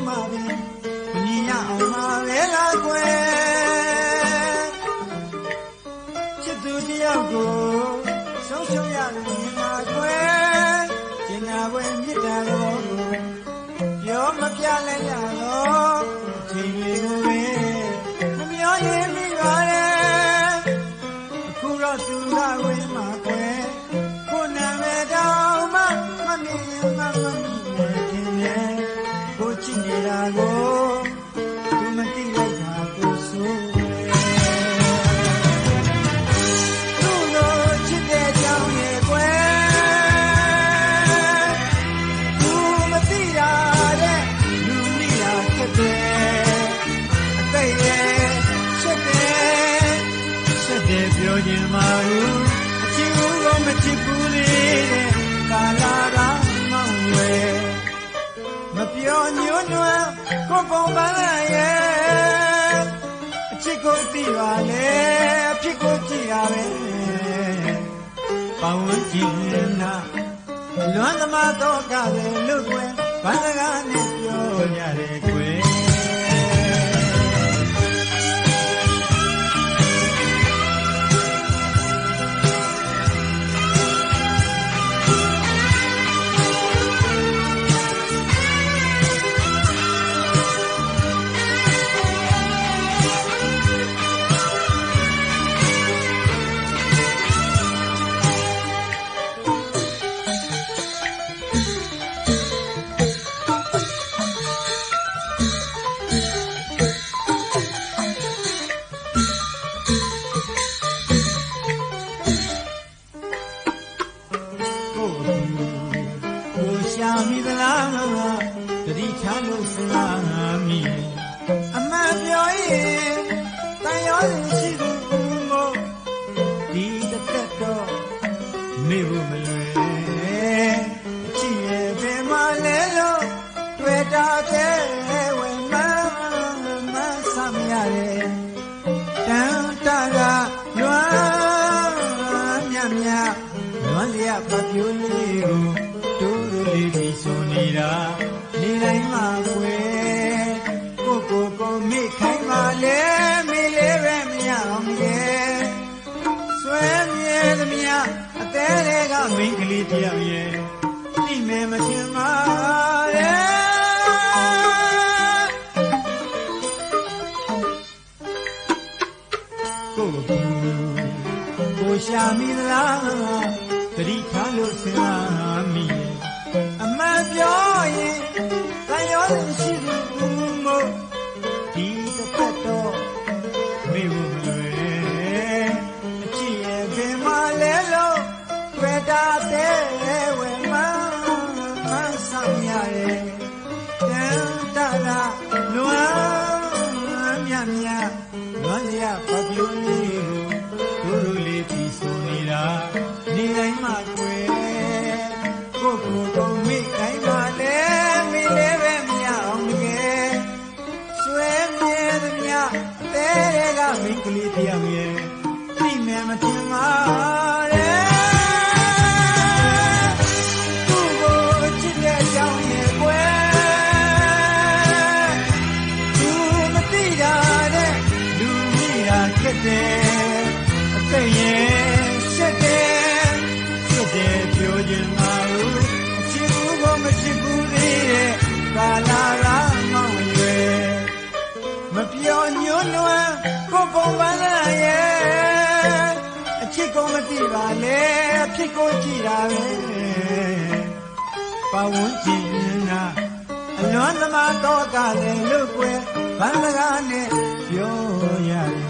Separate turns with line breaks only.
မှာပဲညီရအောင်မှာပဲလားကွယ်ချစ်သူတယောက်ကိုဆုံးရှုံးရတယ်မှာကွယ်ကျင်နာပွဲမြစ်တာတော့ပြောမပြလဲရတော့ချိန်လေးကိုပဲမမျောရင်မိပါတယ်အခုတော့သူကဝင်မှာကွယ်ကိုနာမဲတော်မှမမြင်ရင်မမြင်ခင်နဲ့ကိုချစ်နေတာကိုသူမသိလိုက်တာကိုဆိုသူ့လိုချစ်တဲ့ကြောင်ရဲ့ကွယ်သူမသိတာတဲ့လူမိတာခက်တယ်အသိရဲ့ချက်တယ်ပြောခြင်းမဟုတ်အချစ်ကိုမချစ်ဘူးလေတဲ့ကာလာကမောင်းဝဲမပြောညွန်းနွမ်းကိုပုံပန်းရဲ့အချစ်ကိုသိပါလေအဖြစ်ကိုကြည့်ရပဲပေါင်းကြည့်နာလွမ်းသမားတော့ကလည်းလွတ်ွယ်ဘာစကားနဲ့ပြောရတယ်ကွယ်ရှာမိသလားတတိချလို့စလားမိအမှန်ပြောရင်တန်ရောရှိသူမို့ဒီတက်တော့မေဖို့မလွယ်အချစ်ရဲ့ဘယ်မှာလဲလို့တွေ့တာတဲ့ဝင်မဆမ်းရတယ်တန်တာကလွမ်းမြမြလွမ်းလျက်ပပြိုးလေးကိုတို့လေးဒီဆိုနေတာနေတိုင်းမှာကွယ်ကိုမိခိုင်းပါလေမိလေးပဲမရအောင်ရဲ့ဆွဲမြဲသမျှအသေးတွေကမိန်းကလေးတယောက်ရဲ့သိမယ်မထင်ပါရဲ့ကိုရှာမိလားတတိထားလို့စင်လာမိအမှန်ပြောရင်တန်ရောရှိသူမို့ဒီတစ်တော့မေဖို့မလွယ်အချစ်ရဲ့ဘယ်မှာလဲလို့တွေ့တာတဲ့ဝဲမဆောင်ရတယ်တန်တာကလွမ်းမြမြလွမ်းရပပြိုးလေးကိုတို့လေးပြီးဆိုနေတာနေတိုင်းမှာကွယ်ကိုမိခိုင်းပါလေမိလေးပဲမရအောင်ရဲ့ဆွဲမြဲသမျှတဲတွေကမိန်းကလေးတယောက်ရဲ့သိမယ်မထင်ပါနဲ့သူ့ကိုချစ်တဲ့ကြောင်ရဲ့ကွယ်သူမသိတာတဲ့လူမိတာခက်တယ်အသိရဲ့ရှက်တယ်ပြောခြင်းမဟုတ်အချစ်ကိုမချစ်ဘူးသေးတဲ့ကာလာကမောင်းရွယ်မပြောညွန်းနွမ်းကိုပုံပန်းရဲ့အချစ်ကိုမသိပါလေအဖြစ်ကိုကြည့်တာပဲပေါင်းကြည့်နာအလွမ်းသမားတော့ကလည်းလွတ်ွယ်ဘာစကားနဲ့ပြောရတယ်